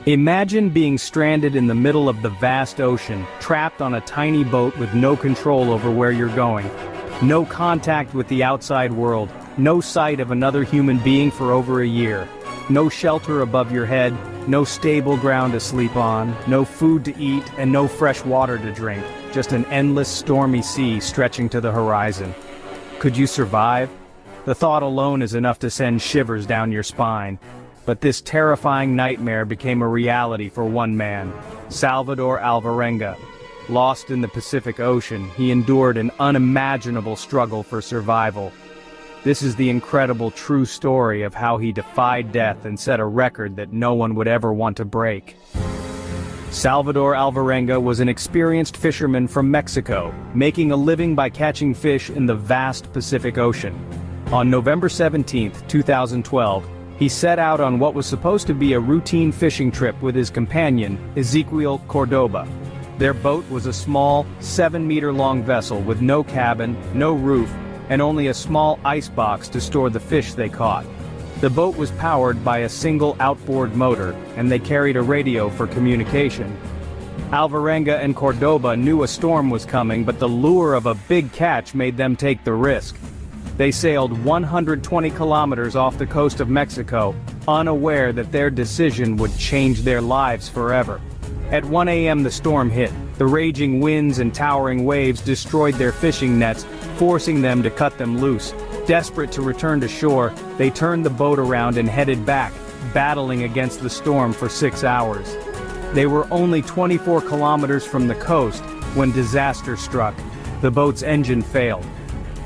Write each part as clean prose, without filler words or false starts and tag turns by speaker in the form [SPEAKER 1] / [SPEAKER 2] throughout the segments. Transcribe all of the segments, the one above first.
[SPEAKER 1] Imagine being stranded in the middle of the vast ocean, trapped on a tiny boat with no control over where you're going. No contact with the outside world, no sight of another human being for over a year. No shelter above your head, no stable ground to sleep on, no food to eat, and no fresh water to drink. Just an endless stormy sea stretching to the horizon. Could you survive? The thought alone is enough to send shivers down your spine. But this terrifying nightmare became a reality for one man, Salvador Alvarenga. Lost in the Pacific Ocean, he endured an unimaginable struggle for survival. This is the incredible true story of how he defied death and set a record that no one would ever want to break. Salvador Alvarenga was an experienced fisherman from Mexico, making a living by catching fish in the vast Pacific Ocean. On November 17, 2012, he set out on what was supposed to be a routine fishing trip with his companion, Ezequiel Cordoba. Their boat was a small, 7-meter-long vessel with no cabin, no roof, and only a small ice box to store the fish they caught. The boat was powered by a single outboard motor, and they carried a radio for communication. Alvarenga and Cordoba knew a storm was coming, but the lure of a big catch made them take the risk. They sailed 120 kilometers off the coast of Mexico, unaware that their decision would change their lives forever. At 1 a.m. the storm hit. The raging winds and towering waves destroyed their fishing nets, forcing them to cut them loose. Desperate to return to shore, they turned the boat around and headed back, battling against the storm for 6 hours. They were only 24 kilometers from the coast when disaster struck. The boat's engine failed.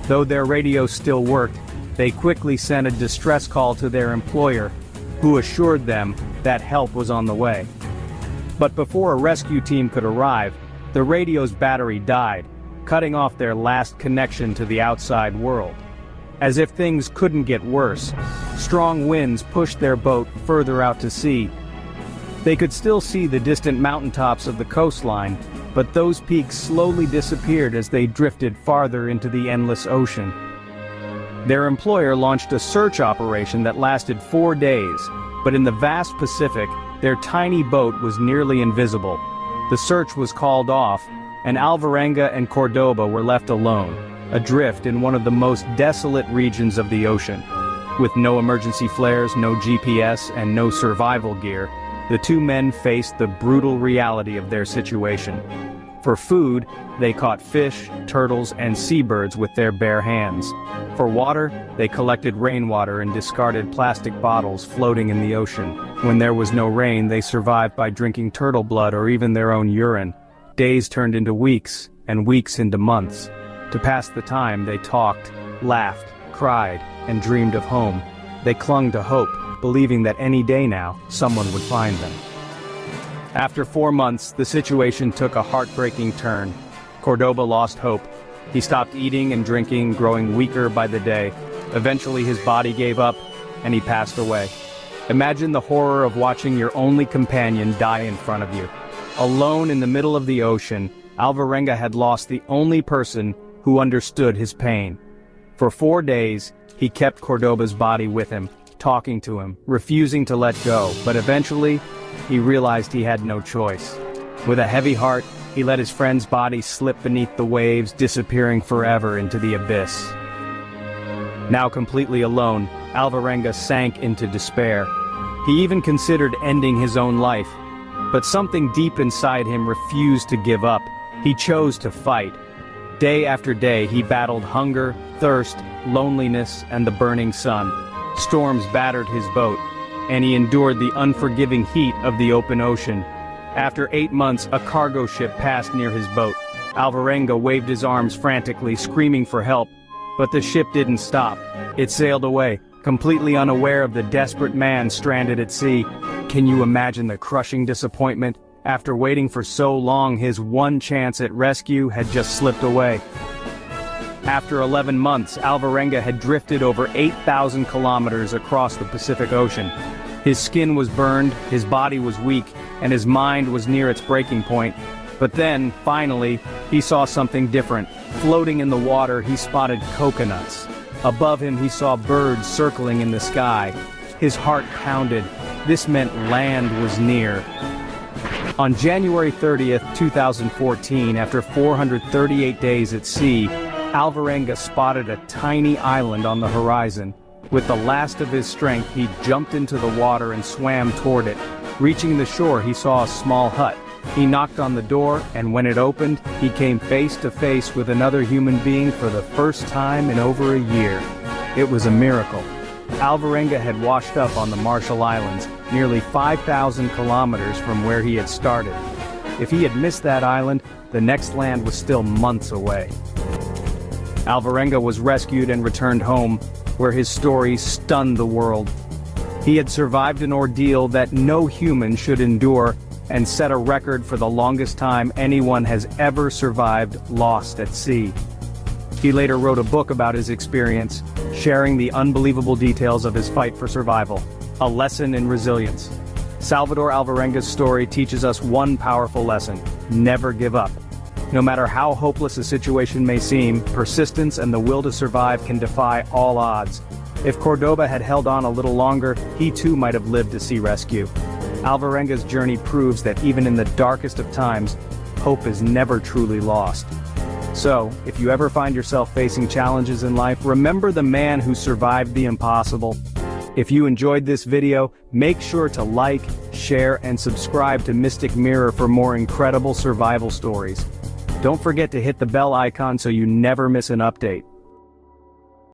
[SPEAKER 1] Though their radio still worked, they quickly sent a distress call to their employer, who assured them that help was on the way. But before a rescue team could arrive, the radio's battery died, cutting off their last connection to the outside world. As if things couldn't get worse, strong winds pushed their boat further out to sea. They could still see the distant mountaintops of the coastline, but those peaks slowly disappeared as they drifted farther into the endless ocean. Their employer launched a search operation that lasted 4 days, but in the vast Pacific, their tiny boat was nearly invisible. The search was called off, and Alvarenga and Cordoba were left alone, adrift in one of the most desolate regions of the ocean. With no emergency flares, no GPS, and no survival gear, the two men faced the brutal reality of their situation. For food, they caught fish, turtles, and seabirds with their bare hands. For water, they collected rainwater and discarded plastic bottles floating in the ocean. When there was no rain, they survived by drinking turtle blood or even their own urine. Days turned into weeks, and weeks into months. To pass the time, they talked, laughed, cried, and dreamed of home. They clung to hope, believing that any day now, someone would find them. After 4 months, the situation took a heartbreaking turn. Cordoba lost hope. He stopped eating and drinking, growing weaker by the day. Eventually his body gave up, and he passed away. Imagine the horror of watching your only companion die in front of you. Alone in the middle of the ocean, Alvarenga had lost the only person who understood his pain. For 4 days, he kept Cordoba's body with him, talking to him, refusing to let go, but eventually, he realized he had no choice. With a heavy heart, he let his friend's body slip beneath the waves, disappearing forever into the abyss. Now completely alone, Alvarenga sank into despair. He even considered ending his own life. But something deep inside him refused to give up. He chose to fight. Day after day, he battled hunger, thirst, loneliness, and the burning sun. Storms battered his boat, and he endured the unforgiving heat of the open ocean. After 8 months, a cargo ship passed near his boat. Alvarenga waved his arms frantically, screaming for help, but the ship didn't stop. It sailed away, completely unaware of the desperate man stranded at sea. Can you imagine the crushing disappointment? After waiting for so long, his one chance at rescue had just slipped away. After 11 months, Alvarenga had drifted over 8,000 kilometers across the Pacific Ocean. His skin was burned, his body was weak, and his mind was near its breaking point. But then, finally, he saw something different. Floating in the water, he spotted coconuts. Above him, he saw birds circling in the sky. His heart pounded. This meant land was near. On January 30th, 2014, after 438 days at sea, Alvarenga spotted a tiny island on the horizon. With the last of his strength, he jumped into the water and swam toward it. Reaching the shore, he saw a small hut. He knocked on the door, and when it opened, he came face to face with another human being for the first time in over a year. It was a miracle. Alvarenga had washed up on the Marshall Islands, nearly 5,000 kilometers from where he had started. If he had missed that island, the next land was still months away. Alvarenga was rescued and returned home, where his story stunned the world. He had survived an ordeal that no human should endure, and set a record for the longest time anyone has ever survived lost at sea. He later wrote a book about his experience, sharing the unbelievable details of his fight for survival, a lesson in resilience. Salvador Alvarenga's story teaches us one powerful lesson: never give up. No matter how hopeless a situation may seem, persistence and the will to survive can defy all odds. If Cordoba had held on a little longer, he too might have lived to see rescue. Alvarenga's journey proves that even in the darkest of times, hope is never truly lost. So, if you ever find yourself facing challenges in life, remember the man who survived the impossible. If you enjoyed this video, make sure to like, share, and subscribe to Mystic Mirror for more incredible survival stories. Don't forget to hit the bell icon so you never miss an update.